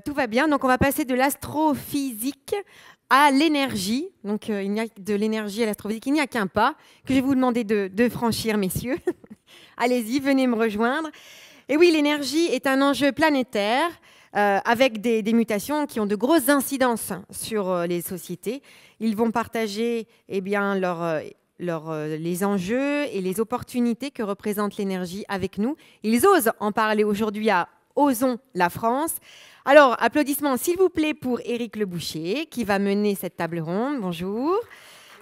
Tout va bien. Donc, on va passer de l'astrophysique à l'énergie. Donc, il n'y a de l'énergie à l'astrophysique. Il n'y a qu'un pas que je vais vous demander de franchir, messieurs. Allez-y, venez me rejoindre. Et oui, l'énergie est un enjeu planétaire avec des mutations qui ont de grosses incidences sur les sociétés. Ils vont partager les enjeux et les opportunités que représente l'énergie avec nous. Ils osent en parler aujourd'hui à Osons la France. Alors, applaudissements s'il vous plaît pour Éric Leboucher qui va mener cette table ronde. Bonjour.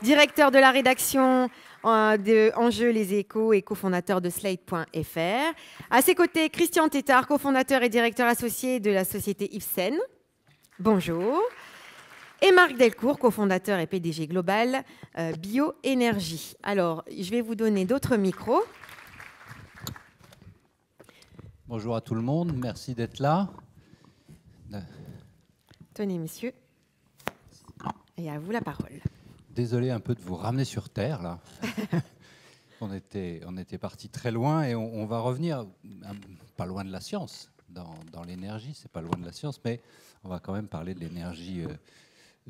Directeur de la rédaction de Enjeux les Échos et cofondateur de Slate.fr. À ses côtés, Christian Tétard, cofondateur et directeur associé de la société Ipsen. Bonjour. Et Marc Delcourt, cofondateur et PDG global Bioénergie. Alors, je vais vous donner d'autres micros. Bonjour à tout le monde, merci d'être là. Tenez, messieurs. Et à vous la parole. Désolé un peu de vous ramener sur Terre, là. on était parti très loin et on va revenir pas loin de la science. Dans l'énergie, c'est pas loin de la science, mais on va quand même parler de l'énergie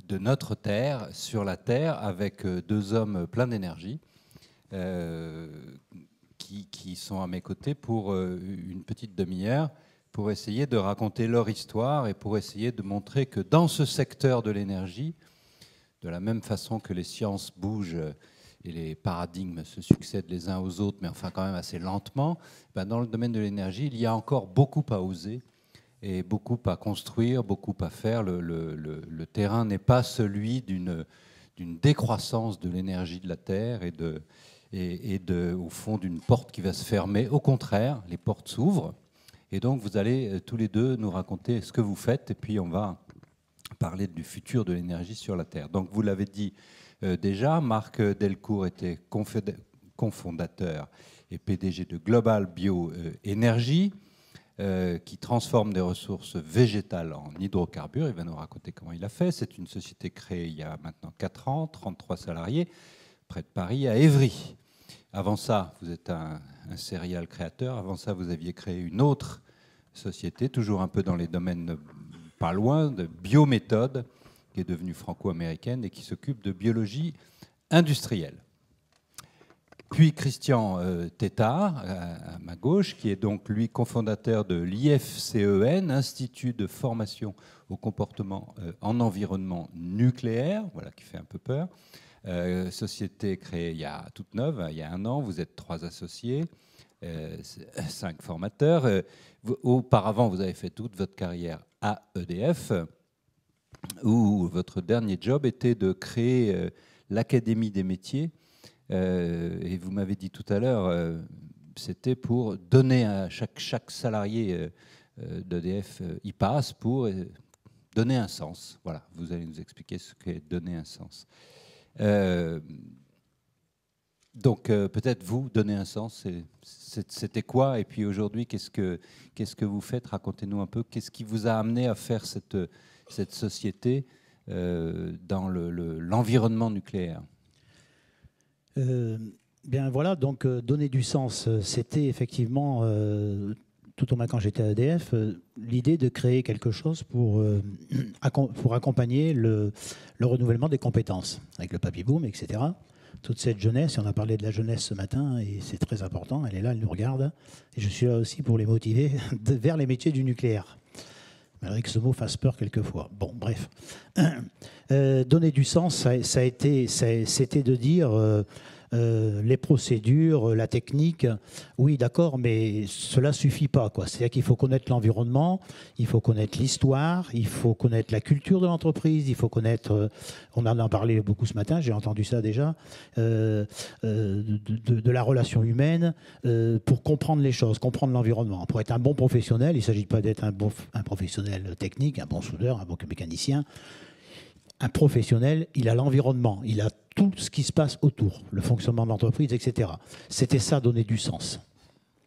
de notre Terre, sur la Terre, avec deux hommes pleins d'énergie qui sont à mes côtés pour une petite demi-heure pour essayer de raconter leur histoire et pour essayer de montrer que dans ce secteur de l'énergie, de la même façon que les sciences bougent et les paradigmes se succèdent les uns aux autres, mais enfin quand même assez lentement, dans le domaine de l'énergie, il y a encore beaucoup à oser et beaucoup à construire, beaucoup à faire. Le terrain n'est pas celui d'une décroissance de l'énergie de la Terre et au fond d'une porte qui va se fermer. Au contraire, les portes s'ouvrent. Et donc, vous allez tous les deux nous raconter ce que vous faites, et puis on va parler du futur de l'énergie sur la Terre. Donc, vous l'avez dit déjà, Marc Delcourt était cofondateur et PDG de Global Bioénergie, qui transforme des ressources végétales en hydrocarbures. Il va nous raconter comment il a fait. C'est une société créée il y a maintenant 4 ans, 33 salariés, près de Paris, à Évry. Avant ça, vous êtes un serial créateur. Avant ça, vous aviez créé une autre société, toujours un peu dans les domaines pas loin, de biométhode, qui est devenue franco-américaine et qui s'occupe de biologie industrielle. Puis Christian Tétard, à ma gauche, qui est donc lui cofondateur de l'IFCEN, Institut de formation au comportement en environnement nucléaire, voilà qui fait un peu peur. Société créée il y a toute neuve, il y a 1 an, vous êtes 3 associés, 5 formateurs. Auparavant, vous avez fait toute votre carrière à EDF, où votre dernier job était de créer l'Académie des métiers. Et vous m'avez dit tout à l'heure, c'était pour donner à chaque salarié d'EDF y passe pour donner un sens. Voilà, vous allez nous expliquer ce qu'est donner un sens. Donc peut-être vous donner un sens, c'était quoi? Et puis aujourd'hui, qu'est-ce que vous faites? Racontez-nous un peu. Qu'est-ce qui vous a amené à faire cette société dans l'environnement nucléaire? Bien voilà, donc donner du sens, c'était effectivement, tout au moins quand j'étais à EDF, l'idée de créer quelque chose pour accompagner le renouvellement des compétences, avec le papy boom, etc. Toute cette jeunesse, et on a parlé de la jeunesse ce matin, et c'est très important, elle est là, elle nous regarde, et je suis là aussi pour les motiver vers les métiers du nucléaire. Malgré que ce mot fasse peur quelquefois. Bon, bref. Donner du sens, c'était de dire les procédures, la technique, oui, d'accord, mais cela ne suffit pas, quoi. C'est-à-dire qu'il faut connaître l'environnement, il faut connaître l'histoire, il faut connaître la culture de l'entreprise, il faut connaître, on en a parlé beaucoup ce matin, j'ai entendu ça déjà, de la relation humaine, pour comprendre les choses, comprendre l'environnement. Pour être un bon professionnel, il ne s'agit pas d'être un professionnel technique, un bon soudeur, un bon mécanicien. Un professionnel, il a l'environnement, il a tout ce qui se passe autour, le fonctionnement de l'entreprise, etc. C'était ça, donner du sens.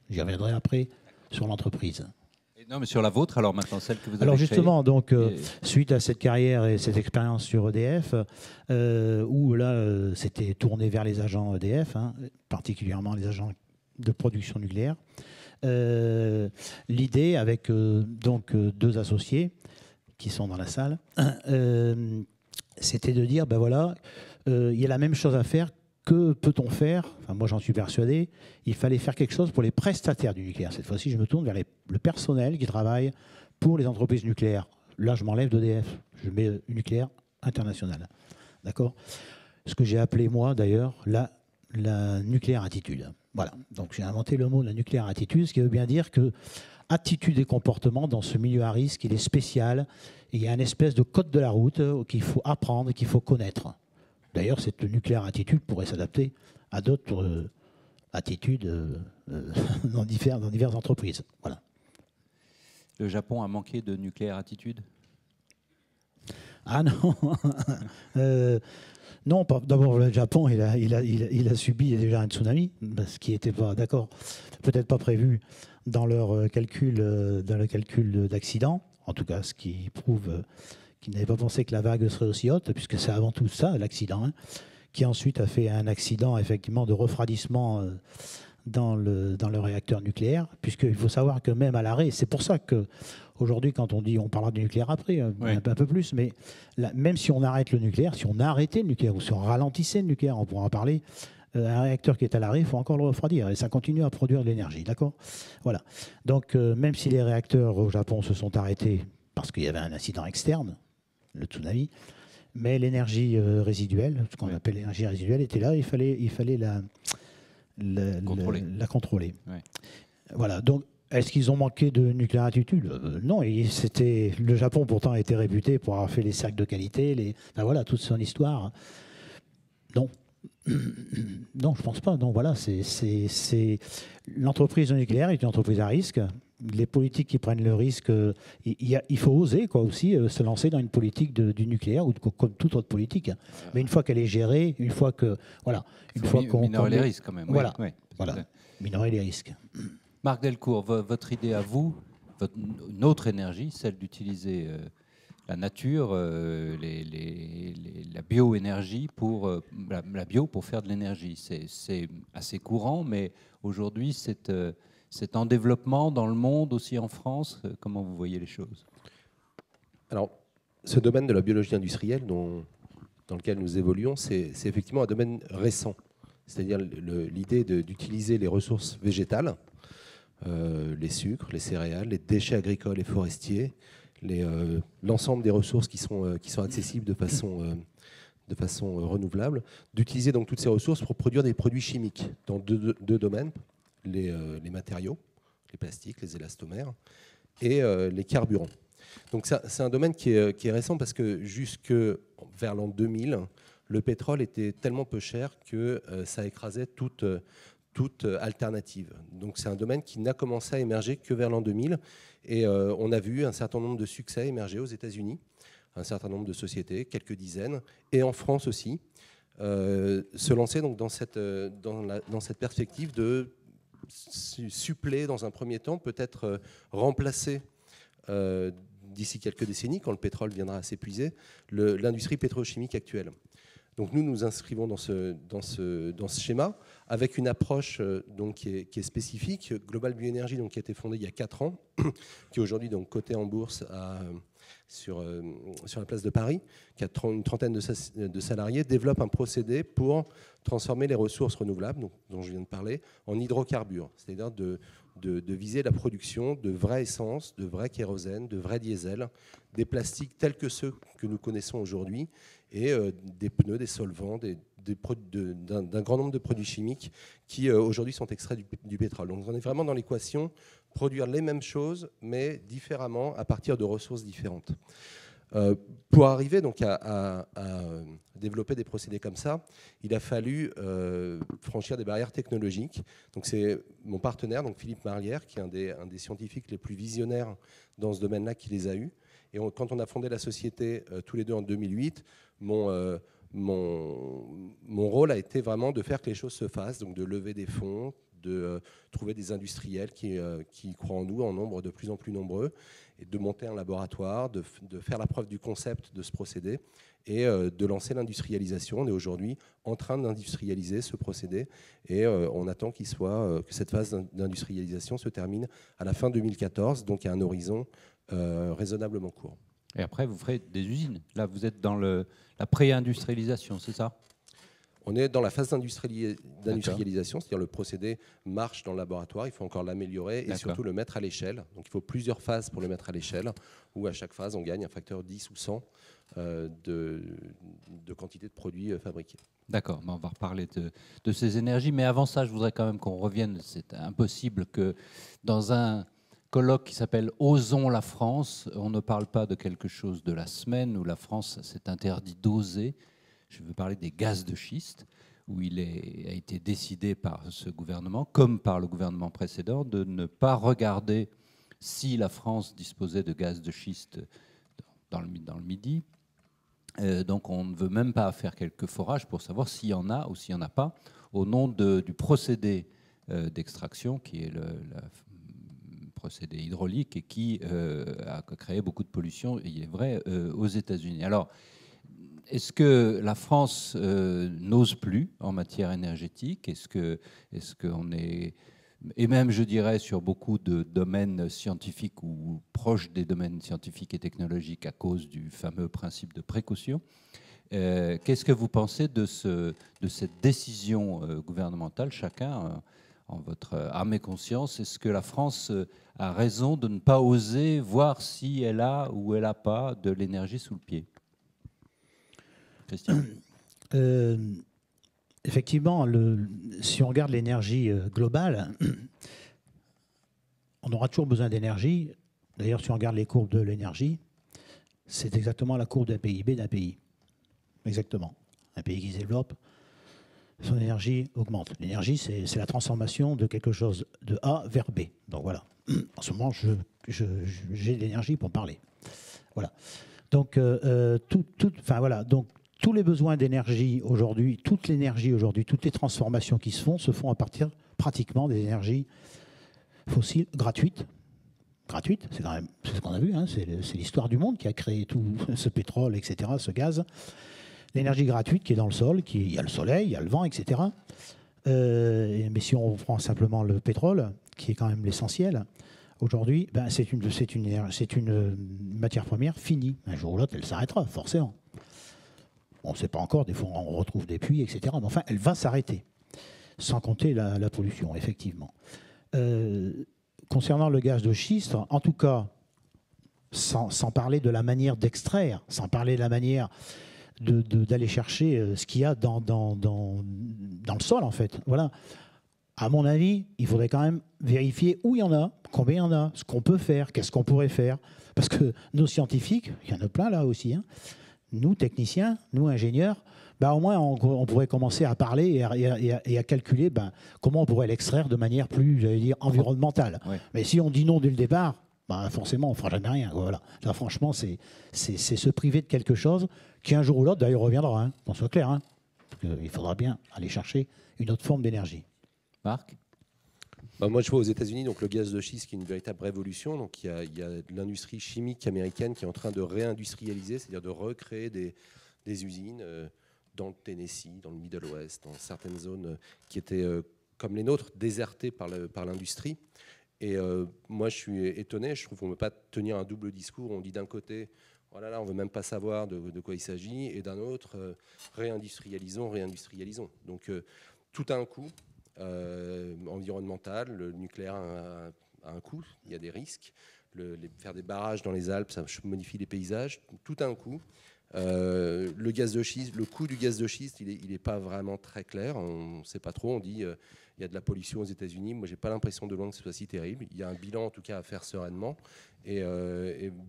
J'y reviendrai après sur l'entreprise. Non, mais sur la vôtre, alors maintenant, celle que vous avez Alors justement, créée. donc, suite à cette carrière et cette expérience sur EDF, où là, c'était tourné vers les agents EDF, particulièrement les agents de production nucléaire, l'idée avec donc 2 associés, qui sont dans la salle, c'était de dire, ben voilà, il y a la même chose à faire. Que peut-on faire? Enfin, moi, j'en suis persuadé. Il fallait faire quelque chose pour les prestataires du nucléaire. Cette fois-ci, je me tourne vers le personnel qui travaille pour les entreprises nucléaires. Là, je m'enlève d'EDF. Je mets nucléaire international. D'accord? Ce que j'ai appelé, moi, d'ailleurs, la nucléaire attitude. Voilà. Donc, j'ai inventé le mot la nucléaire attitude, ce qui veut bien dire que attitude et comportement dans ce milieu à risque, il est spécial. Et il y a une espèce de code de la route qu'il faut apprendre, qu'il faut connaître. D'ailleurs, cette nucléaire attitude pourrait s'adapter à d'autres attitudes dans diverses entreprises. Voilà. Le Japon a manqué de nucléaire attitude? Ah non. Non, d'abord le Japon, il a subi déjà un tsunami, ce qui n'était pas, d'accord, peut-être pas prévu dans leur calcul, d'accident. En tout cas, ce qui prouve qu'ils n'avaient pas pensé que la vague serait aussi haute, puisque c'est avant tout ça, l'accident, hein, qui ensuite a fait un accident effectivement de refroidissement dans le réacteur nucléaire, puisqu'il faut savoir que même à l'arrêt, c'est pour ça qu'aujourd'hui, quand on parlera du nucléaire après, oui, un peu plus, mais là, même si on arrête le nucléaire, si on arrêtait le nucléaire ou si on ralentissait le nucléaire, on pourra en parler, un réacteur qui est à l'arrêt, il faut encore le refroidir et ça continue à produire de l'énergie, d'accord? Voilà. Donc, même si les réacteurs au Japon se sont arrêtés parce qu'il y avait un incident externe, le tsunami, mais l'énergie résiduelle, ce qu'on appelle l'énergie résiduelle, était là, il fallait la contrôler. Ouais. Voilà, donc est-ce qu'ils ont manqué de nucléaire attitude? Non, le Japon pourtant a été réputé pour avoir fait les cercles de qualité, ben voilà, toute son histoire. Non. Non, je pense pas. Donc voilà, l'entreprise nucléaire est une entreprise à risque. Les politiques qui prennent le risque, il faut oser aussi se lancer dans une politique du nucléaire ou comme toute autre politique. Mais une fois qu'elle est gérée, une fois qu'on minorer les risques quand même. Voilà, oui. Voilà. Minorer les risques. Marc Delcourt, votre idée à vous, une autre énergie, celle d'utiliser la nature, la bioénergie pour la bio pour faire de l'énergie. C'est assez courant, mais aujourd'hui c'est en développement dans le monde, aussi en France. Comment vous voyez les choses? Alors, ce domaine de la biologie industrielle dans lequel nous évoluons, c'est effectivement un domaine récent. C'est-à-dire l'idée d'utiliser les ressources végétales, les sucres, les céréales, les déchets agricoles et forestiers, l'ensemble des ressources qui sont accessibles de façon renouvelable, d'utiliser donc toutes ces ressources pour produire des produits chimiques dans deux domaines, les matériaux, les plastiques, les élastomères, et les carburants. Donc c'est un domaine qui est récent parce que jusque vers l'an 2000, le pétrole était tellement peu cher que ça écrasait toute alternative. Donc c'est un domaine qui n'a commencé à émerger que vers l'an 2000 et on a vu un certain nombre de succès émerger aux États-Unis, un certain nombre de sociétés, quelques dizaines, et en France aussi, se lancer donc dans cette perspective de suppléer dans un premier temps, peut-être remplacer d'ici quelques décennies, quand le pétrole viendra à s'épuiser, l'industrie pétrochimique actuelle. Donc nous nous inscrivons dans ce schéma avec une approche donc qui est spécifique. Global Bioénergie, donc qui a été fondée il y a 4 ans, qui est aujourd'hui donc cotée en bourse sur la place de Paris, qui a une trentaine de salariés, développe un procédé pour transformer les ressources renouvelables, donc, dont je viens de parler, en hydrocarbures, c'est-à-dire de viser la production de vraie essence, de vrai kérosène, de vrai diesel, des plastiques tels que ceux que nous connaissons aujourd'hui, et des pneus, des solvants, d'un grand nombre de produits chimiques qui aujourd'hui sont extraits du pétrole. Donc on est vraiment dans l'équation produire les mêmes choses, mais différemment, à partir de ressources différentes. Pour arriver donc à développer des procédés comme ça, il a fallu franchir des barrières technologiques. Donc c'est mon partenaire, donc Philippe Marlière, qui est un des scientifiques les plus visionnaires dans ce domaine-là, qui les a eus. Et quand on a fondé la société tous les deux en 2008, mon rôle a été vraiment de faire que les choses se fassent, donc de lever des fonds, de trouver des industriels qui croient en nous en nombre de plus en plus nombreux, et de monter un laboratoire, de faire la preuve du concept de ce procédé et de lancer l'industrialisation. On est aujourd'hui en train d'industrialiser ce procédé et on attend que cette phase d'industrialisation se termine à la fin 2014, donc à un horizon raisonnablement court. Et après, vous ferez des usines. Là, vous êtes dans la pré-industrialisation, c'est ça? On est dans la phase d'industrialisation, c'est-à-dire le procédé marche dans le laboratoire, il faut encore l'améliorer et surtout le mettre à l'échelle. Donc il faut plusieurs phases pour le mettre à l'échelle, où à chaque phase on gagne un facteur 10 ou 100 de quantité de produits fabriqués. D'accord, on va reparler de ces énergies, mais avant ça, je voudrais quand même qu'on revienne. C'est impossible que dans un colloque qui s'appelle « Osons la France », on ne parle pas de quelque chose de la semaine où la France s'est interdit d'oser. Je veux parler des gaz de schiste, où il a été décidé par ce gouvernement, comme par le gouvernement précédent, de ne pas regarder si la France disposait de gaz de schiste dans le Midi. Donc on ne veut même pas faire quelques forages pour savoir s'il y en a ou s'il n'y en a pas, au nom du procédé d'extraction, qui est le procédé hydraulique et qui a créé beaucoup de pollution, il est vrai, aux États-Unis. Alors, est-ce que la France n'ose plus en matière énergétique? Est-ce qu'on est, et même je dirais sur beaucoup de domaines scientifiques ou proches des domaines scientifiques et technologiques à cause du fameux principe de précaution, qu'est-ce que vous pensez de cette décision gouvernementale, chacun en votre âme et conscience? Est-ce que la France a raison de ne pas oser voir si elle a ou elle n'a pas de l'énergie sous le pied? Christian. Effectivement, si on regarde l'énergie globale, on aura toujours besoin d'énergie. D'ailleurs, si on regarde les courbes de l'énergie, c'est exactement la courbe d'un PIB d'un pays. Exactement. Un pays qui se développe, son énergie augmente. L'énergie, c'est la transformation de quelque chose de A vers B. Donc voilà. En ce moment, j'ai de l'énergie pour parler. Voilà. Donc, voilà. Donc, tous les besoins d'énergie aujourd'hui, toute l'énergie aujourd'hui, toutes les transformations qui se font à partir pratiquement des énergies fossiles gratuites. Gratuites, c'est ce qu'on a vu, hein, c'est l'histoire du monde qui a créé tout ce pétrole, etc., ce gaz. L'énergie gratuite qui est dans le sol, il y a le soleil, il y a le vent, etc. Mais si on prend simplement le pétrole, qui est quand même l'essentiel, aujourd'hui, c'est une matière première finie. Un jour ou l'autre, elle s'arrêtera, forcément. On ne sait pas encore, des fois on retrouve des puits, etc. Mais enfin, elle va s'arrêter, sans compter la pollution, effectivement. Concernant le gaz de schiste, en tout cas, sans parler de la manière d'extraire, sans parler de la manière d'aller chercher ce qu'il y a dans le sol, en fait. Voilà. À mon avis, il faudrait quand même vérifier où il y en a, combien il y en a, ce qu'on peut faire, qu'est-ce qu'on pourrait faire. Parce que nos scientifiques, il y en a plein là aussi, hein, nous, techniciens, nous, ingénieurs, au moins, on pourrait commencer à parler et à calculer comment on pourrait l'extraire de manière plus, j'allais dire, environnementale. Ouais. Mais si on dit non dès le départ, forcément, on ne fera jamais rien. Voilà. Là, franchement, c'est se priver de quelque chose qui, un jour ou l'autre, d'ailleurs, reviendra, hein, qu'on soit clair. Hein, parce qu'il faudra bien aller chercher une autre forme d'énergie. Marc ? Moi, je vois aux États-Unis donc le gaz de schiste qui est une véritable révolution. Donc, il y a l'industrie chimique américaine qui est en train de réindustrialiser, c'est-à-dire de recréer des usines dans le Tennessee, dans le Middle West, dans certaines zones qui étaient, comme les nôtres, désertées par l'industrie. Et moi, je suis étonné. Je trouve qu'on ne peut pas tenir un double discours. On dit d'un côté, oh là là, on ne veut même pas savoir de quoi il s'agit, et d'un autre, réindustrialisons. Donc, tout a un coût. Environnemental, le nucléaire a un coût, il y a des risques. Faire des barrages dans les Alpes, ça modifie les paysages, tout a un coût. Le gaz de schiste, le coût du gaz de schiste, il n'est pas vraiment très clair. On ne sait pas trop. On dit il y a de la pollution aux États-Unis. Moi, j'ai pas l'impression de loin que ce soit si terrible. Il y a un bilan en tout cas à faire sereinement. Et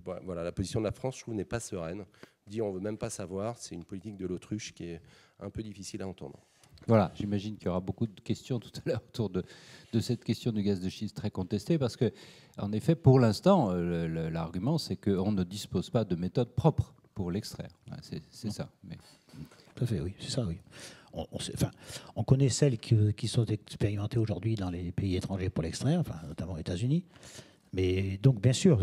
voilà, la position de la France, je trouve, n'est pas sereine. Dire on veut même pas savoir, c'est une politique de l'autruche qui est un peu difficile à entendre. Voilà, j'imagine qu'il y aura beaucoup de questions tout à l'heure autour de cette question du gaz de schiste très contestée, parce que, en effet, pour l'instant, l'argument, c'est qu'on ne dispose pas de méthode propre pour l'extraire. C'est ça. Mais... Tout à fait, oui, c'est ça, oui. On connaît celles qui sont expérimentées aujourd'hui dans les pays étrangers pour l'extraire, notamment aux États-Unis. Mais donc, bien sûr,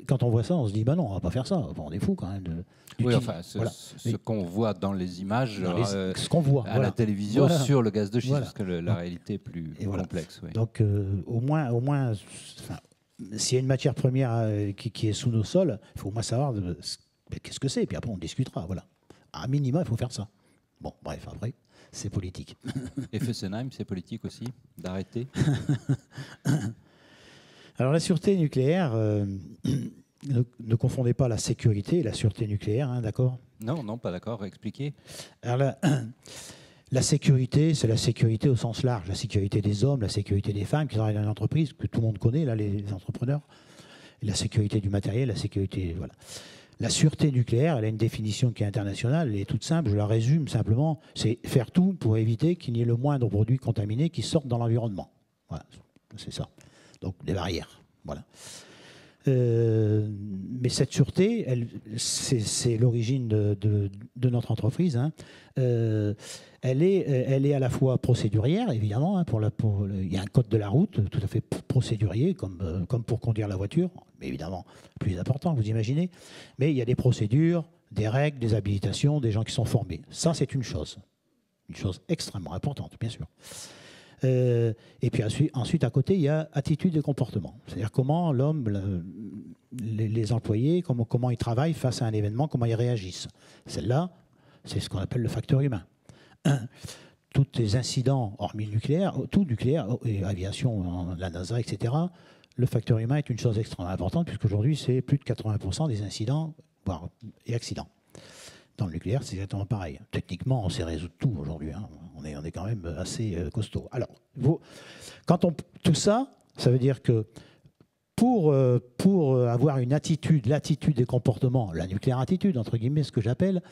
quand on voit ça, on se dit, non, on ne va pas faire ça. On est fou quand même. Oui, enfin, ce qu'on voit dans les images, ce qu'on voit à la télévision sur le gaz de schiste, parce que la réalité est plus complexe. Oui. Donc, au moins s'il y a une matière première qui est sous nos sols, il faut au moins savoir qu'est-ce que c'est, et puis après on discutera. Voilà. À minima, il faut faire ça. Bon, bref, après, c'est politique. Et Fessenheim, c'est politique aussi, d'arrêter. Alors la sûreté nucléaire, ne confondez pas la sécurité et la sûreté nucléaire, hein, d'accord? Non, non, pas d'accord, expliquez. Alors la sécurité, c'est la sécurité au sens large, la sécurité des hommes, la sécurité des femmes qui travaillent dans une entreprise, que tout le monde connaît, là, les entrepreneurs, et la sécurité du matériel, la sécurité... Voilà. La sûreté nucléaire, elle a une définition qui est internationale, elle est toute simple, je la résume simplement, c'est faire tout pour éviter qu'il n'y ait le moindre produit contaminé qui sorte dans l'environnement. Voilà, c'est ça. Donc des barrières. Voilà. Mais cette sûreté, c'est l'origine de notre entreprise. Hein. Elle est à la fois procédurière, évidemment. Hein, il y a un code de la route tout à fait procédurier, comme pour conduire la voiture, mais évidemment plus important, vous imaginez. Mais il y a des procédures, des règles, des habilitations, des gens qui sont formés. Ça, c'est une chose extrêmement importante, bien sûr. Et puis ensuite, à côté, il y a attitude et comportement. C'est-à-dire comment l'homme, les employés, comment ils travaillent face à un événement, comment ils réagissent. Celle-là, c'est ce qu'on appelle le facteur humain. Tous les incidents, hormis le nucléaire, tout nucléaire, et aviation, la NASA, etc., le facteur humain est une chose extrêmement importante, puisqu'aujourd'hui, c'est plus de 80% des incidents et accidents. Dans le nucléaire, c'est exactement pareil. Techniquement, on sait résoudre tout aujourd'hui. Hein. On est quand même assez costaud. Alors, tout ça, ça veut dire que pour avoir une attitude, l'attitude des comportements, la nucléaire attitude, entre guillemets, ce que j'appelle,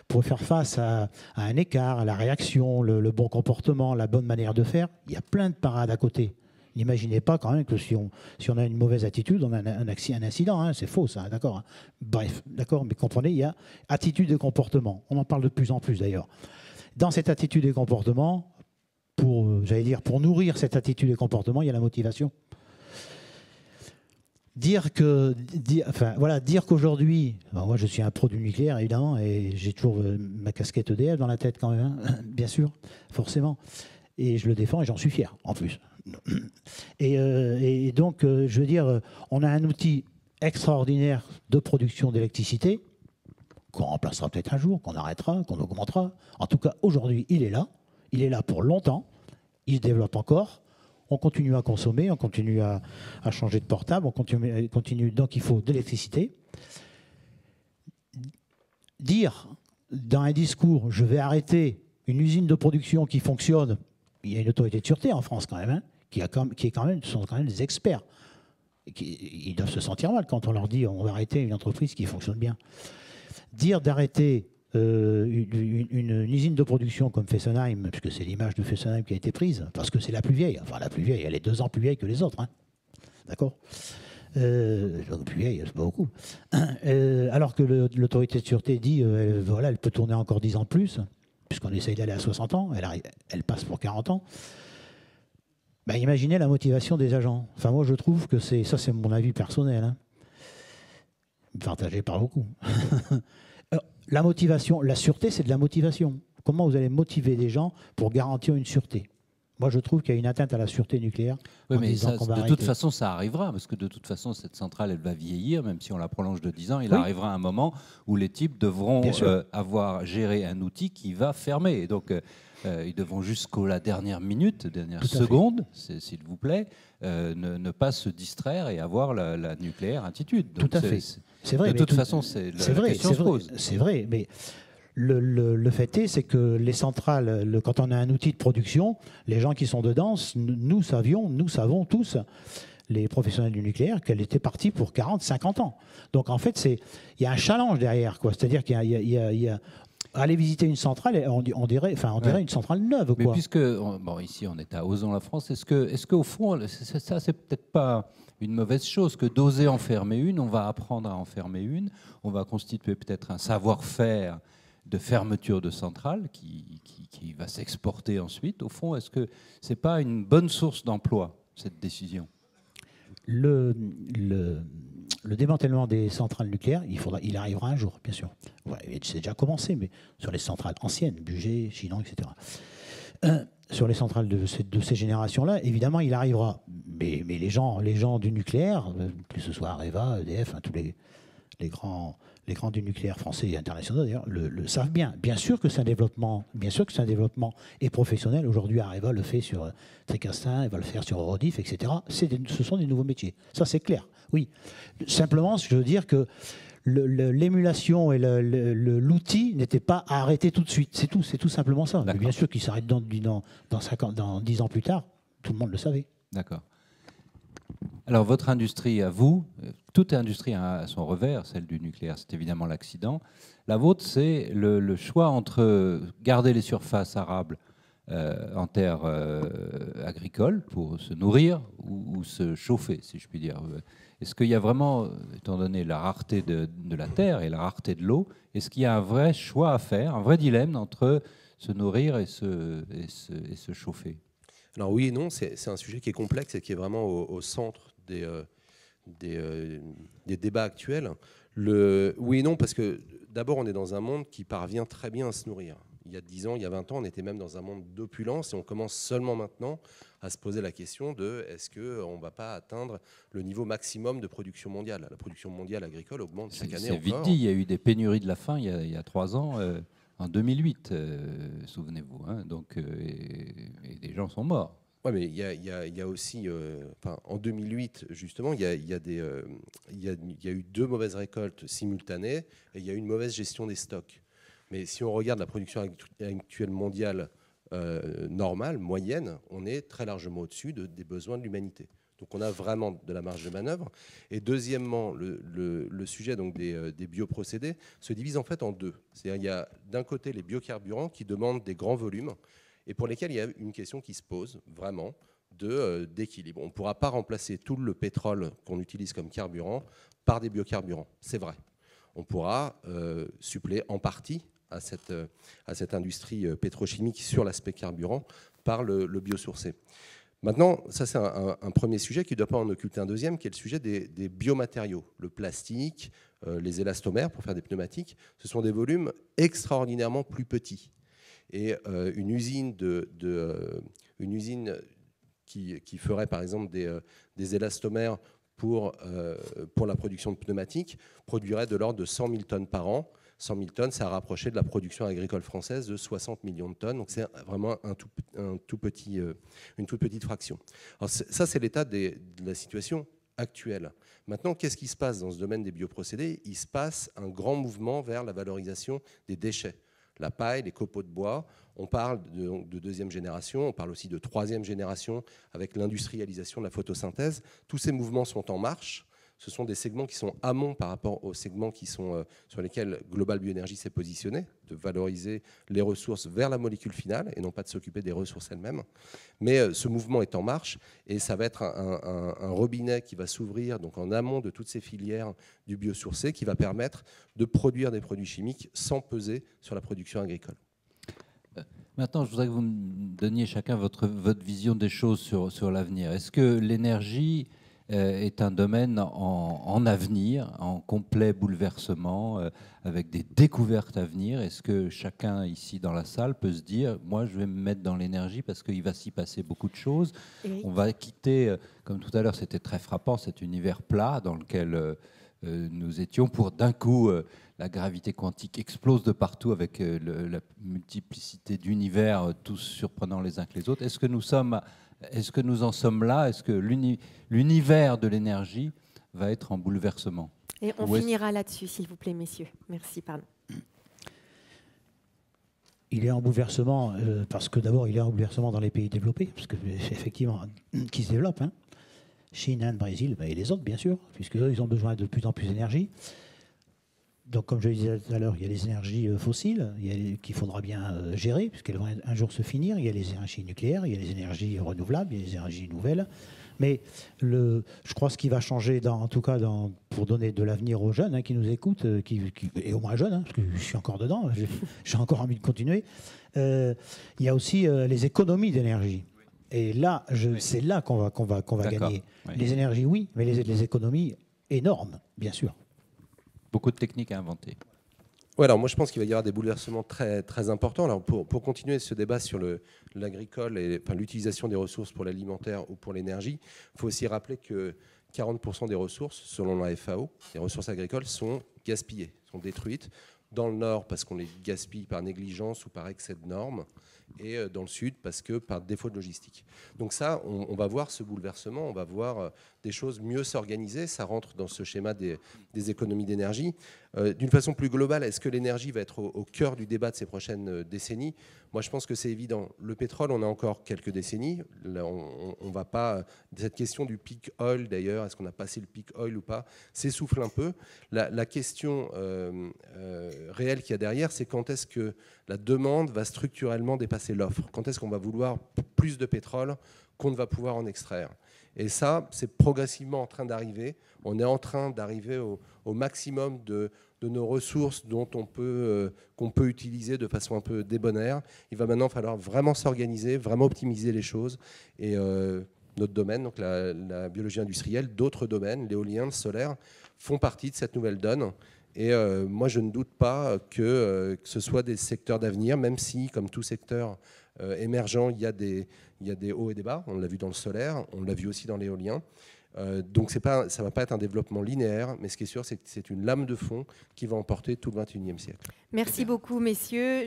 pour faire face à un écart, à la réaction, le bon comportement, la bonne manière de faire, il y a plein de parades à côté. N'imaginez pas quand même que si on a une mauvaise attitude, on a un incident, hein, c'est faux ça, d'accord. Hein. Bref, d'accord, mais comprenez, il y a attitude et comportement. On en parle de plus en plus d'ailleurs. Dans cette attitude et comportement, pour nourrir cette attitude et comportement, il y a la motivation. Dire qu'aujourd'hui, moi je suis un pro du nucléaire évidemment, et j'ai toujours ma casquette EDF dans la tête quand même, hein, bien sûr, forcément. Et je le défends et j'en suis fier en plus. Et donc, je veux dire, on a un outil extraordinaire de production d'électricité qu'on remplacera peut-être un jour, qu'on arrêtera, qu'on augmentera. En tout cas, aujourd'hui, il est là. Il est là pour longtemps. Il se développe encore. On continue à consommer, on continue à changer de portable, on continue. Donc, il faut de l'électricité. Dire dans un discours, je vais arrêter une usine de production qui fonctionne. Il y a une autorité de sûreté en France quand même, hein, sont quand même des experts. Ils doivent se sentir mal quand on leur dit on va arrêter une entreprise qui fonctionne bien. Dire d'arrêter une usine de production comme Fessenheim, puisque c'est l'image de Fessenheim qui a été prise, parce que c'est la plus vieille, enfin la plus vieille, elle est 2 ans plus vieille que les autres. Hein. D'accord plus vieille, c'est pas beaucoup. Alors que l'autorité de sûreté dit elle peut tourner encore 10 ans de plus, puisqu'on essaye d'aller à 60 ans, elle passe pour 40 ans. Ben, imaginez la motivation des agents. Enfin, moi, je trouve que c'est mon avis personnel, hein, partagé par beaucoup. La motivation, la sûreté, c'est de la motivation. Comment vous allez motiver des gens pour garantir une sûreté? Moi, je trouve qu'il y a une atteinte à la sûreté nucléaire. Oui, mais de toute façon, ça arrivera, parce que de toute façon, cette centrale, elle va vieillir, même si on la prolonge de 10 ans. Il arrivera un moment où les types devront avoir géré un outil qui va fermer. Et donc, ils devront jusqu'à la dernière minute, dernière seconde, s'il vous plaît, ne pas se distraire et avoir la nucléaire attitude. Donc, tout à fait. C'est vrai. De toute façon, c'est la question se pose. C'est vrai, mais... Le fait c'est que les centrales, quand on a un outil de production, les gens qui sont dedans, nous savons tous, les professionnels du nucléaire, qu'elle était partie pour 40, 50 ans. Donc en fait, il y a un challenge derrière, quoi. C'est-à-dire qu'il y a aller visiter une centrale, on dirait une centrale neuve, quoi. Mais puisque, ici on est à Ozon-la-France, est-ce qu'au fond, ça c'est peut-être pas une mauvaise chose que d'oser en fermer une, on va apprendre à en fermer une, on va constituer peut-être un savoir-faire de fermeture de centrales qui va s'exporter ensuite. Au fond, est-ce que ce n'est pas une bonne source d'emploi, cette décision? Le démantèlement des centrales nucléaires, il arrivera un jour, bien sûr. Ouais, c'est déjà commencé, mais sur les centrales anciennes, Bugey, Chinon, etc. Sur les centrales de ces générations-là, évidemment, il arrivera. Mais les gens du nucléaire, que ce soit Areva, EDF, tous les grands du nucléaire français et internationaux d'ailleurs, le savent bien. Bien sûr que c'est un développement et professionnel. Aujourd'hui, Areva le fait sur Tricastin, elle va le faire sur Eurodif, etc. Ce sont des nouveaux métiers. Ça, c'est clair. Oui. Simplement, je veux dire que l'émulation et l'outil n'étaient pas à arrêter tout de suite. C'est tout simplement ça. Mais bien sûr qu'il s'arrête dans 10 ans plus tard. Tout le monde le savait. D'accord. Alors, votre industrie, à vous, toute industrie a son revers, celle du nucléaire, c'est évidemment l'accident. La vôtre, c'est le choix entre garder les surfaces arables en terres agricoles pour se nourrir ou se chauffer, si je puis dire. Est-ce qu'il y a vraiment, étant donné la rareté de la terre et la rareté de l'eau, est-ce qu'il y a un vrai choix à faire, un vrai dilemme entre se nourrir et se chauffer? Alors oui et non, c'est un sujet qui est complexe et qui est vraiment au centre des débats actuels. Oui et non, parce que d'abord, on est dans un monde qui parvient très bien à se nourrir. Il y a 10 ans, il y a 20 ans, on était même dans un monde d'opulence et on commence seulement maintenant à se poser la question de est-ce qu'on ne va pas atteindre le niveau maximum de production mondiale. La production mondiale agricole augmente chaque année encore. C'est vite dit, il y a eu des pénuries de la faim il y a 3 ans, en 2008, souvenez-vous. Donc, et des gens sont morts. Oui, mais il y a aussi, en 2008, justement, il y a eu 2 mauvaises récoltes simultanées et il y a eu une mauvaise gestion des stocks. Mais si on regarde la production actuelle mondiale normale, moyenne, on est très largement au-dessus des besoins de l'humanité. Donc on a vraiment de la marge de manœuvre. Et deuxièmement, le sujet donc, des bioprocédés se divise en fait en 2. C'est-à-dire il y a d'un côté les biocarburants qui demandent des grands volumes et pour lesquels il y a une question qui se pose vraiment d'équilibre. On ne pourra pas remplacer tout le pétrole qu'on utilise comme carburant par des biocarburants. C'est vrai. On pourra suppléer en partie à cette industrie pétrochimique sur l'aspect carburant par le biosourcé. Maintenant, ça c'est un premier sujet qui ne doit pas en occulter un deuxième, qui est le sujet des biomatériaux. Le plastique, les élastomères pour faire des pneumatiques, ce sont des volumes extraordinairement plus petits. Et une usine qui ferait par exemple des élastomères pour la production de pneumatiques produirait de l'ordre de 100 000 tonnes par an. 100 000 tonnes, ça a rapproché de la production agricole française de 60 millions de tonnes. Donc c'est vraiment une toute petite fraction. Alors ça, c'est l'état de la situation actuelle. Maintenant, qu'est-ce qui se passe dans ce domaine des bioprocédés? Il se passe un grand mouvement vers la valorisation des déchets. La paille, les copeaux de bois, on parle de deuxième génération, on parle aussi de troisième génération avec l'industrialisation de la photosynthèse. Tous ces mouvements sont en marche. Ce sont des segments qui sont amont par rapport aux segments qui sont, sur lesquels Global Bioénergie s'est positionné, de valoriser les ressources vers la molécule finale et non pas de s'occuper des ressources elles-mêmes. Mais ce mouvement est en marche et ça va être un robinet qui va s'ouvrir donc en amont de toutes ces filières du biosourcé qui va permettre de produire des produits chimiques sans peser sur la production agricole. Maintenant, je voudrais que vous me donniez chacun votre vision des choses sur l'avenir. Est-ce que l'énergie est un domaine en avenir, en complet bouleversement, avec des découvertes à venir? Est-ce que chacun ici dans la salle peut se dire, moi je vais me mettre dans l'énergie parce qu'il va s'y passer beaucoup de choses. Oui. On va quitter, comme tout à l'heure c'était très frappant, cet univers plat dans lequel nous étions pour d'un coup, la gravité quantique explose de partout avec la multiplicité d'univers, tous surprenant les uns que les autres. Est-ce que nous en sommes là? Est-ce que l'univers de l'énergie va être en bouleversement? Et on finira là-dessus, s'il vous plaît, messieurs. Merci, pardon. Il est en bouleversement parce que d'abord, il est en bouleversement dans les pays développés, parce que effectivement, qui se développent, hein. Chine, Inde, Brésil, et les autres, bien sûr, puisqu'ils ont besoin de plus en plus d'énergie. Donc, comme je le disais tout à l'heure, il y a les énergies fossiles qu'il faudra bien gérer, puisqu'elles vont un jour se finir. Il y a les énergies nucléaires, il y a les énergies renouvelables, il y a les énergies nouvelles. Mais je crois que ce qui va changer, en tout cas pour donner de l'avenir aux jeunes qui nous écoutent, et aux moins jeunes, parce que je suis encore dedans, j'ai encore envie de continuer, il y a aussi les économies d'énergie. Et là, c'est là qu'on va gagner. Oui. Les énergies, oui, mais les économies énormes, bien sûr. Beaucoup de techniques à inventer. Ouais, alors moi je pense qu'il va y avoir des bouleversements très, très importants. Alors pour continuer ce débat sur l'agricole et enfin, l'utilisation des ressources pour l'alimentaire ou pour l'énergie, il faut aussi rappeler que 40% des ressources, selon la FAO, les ressources agricoles sont gaspillées, sont détruites. Dans le nord, parce qu'on les gaspille par négligence ou par excès de normes, et dans le sud, parce que par défaut de logistique. Donc ça, on va voir ce bouleversement, on va voir des choses mieux s'organiser. Ça rentre dans ce schéma des économies d'énergie. D'une façon plus globale, est-ce que l'énergie va être au cœur du débat de ces prochaines décennies ? Moi, je pense que c'est évident. Le pétrole, on a encore quelques décennies. Là, on va pas... Cette question du peak oil, d'ailleurs, est-ce qu'on a passé le peak oil ou pas, s'essouffle un peu. La question réelle qu'il y a derrière, c'est quand est-ce que la demande va structurellement dépasser l'offre ? Quand est-ce qu'on va vouloir plus de pétrole qu'on ne va pouvoir en extraire ? Et ça, c'est progressivement en train d'arriver. On est en train d'arriver au maximum de nos ressources qu'on peut utiliser de façon un peu débonnaire. Il va maintenant falloir vraiment s'organiser, vraiment optimiser les choses. Et notre domaine, donc la biologie industrielle, d'autres domaines, l'éolien, le solaire, font partie de cette nouvelle donne. Et moi, je ne doute pas que ce soit des secteurs d'avenir, même si, comme tout secteur émergent, il y a des hauts et des bas. On l'a vu dans le solaire, on l'a vu aussi dans l'éolien. Donc ça ne va pas être un développement linéaire, mais ce qui est sûr, c'est que c'est une lame de fond qui va emporter tout le XXIe siècle. Merci beaucoup, messieurs.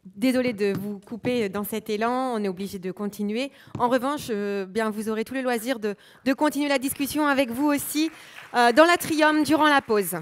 Désolée de vous couper dans cet élan, on est obligé de continuer. En revanche, bien, vous aurez tous les loisirs de continuer la discussion avec vous aussi dans l'atrium durant la pause.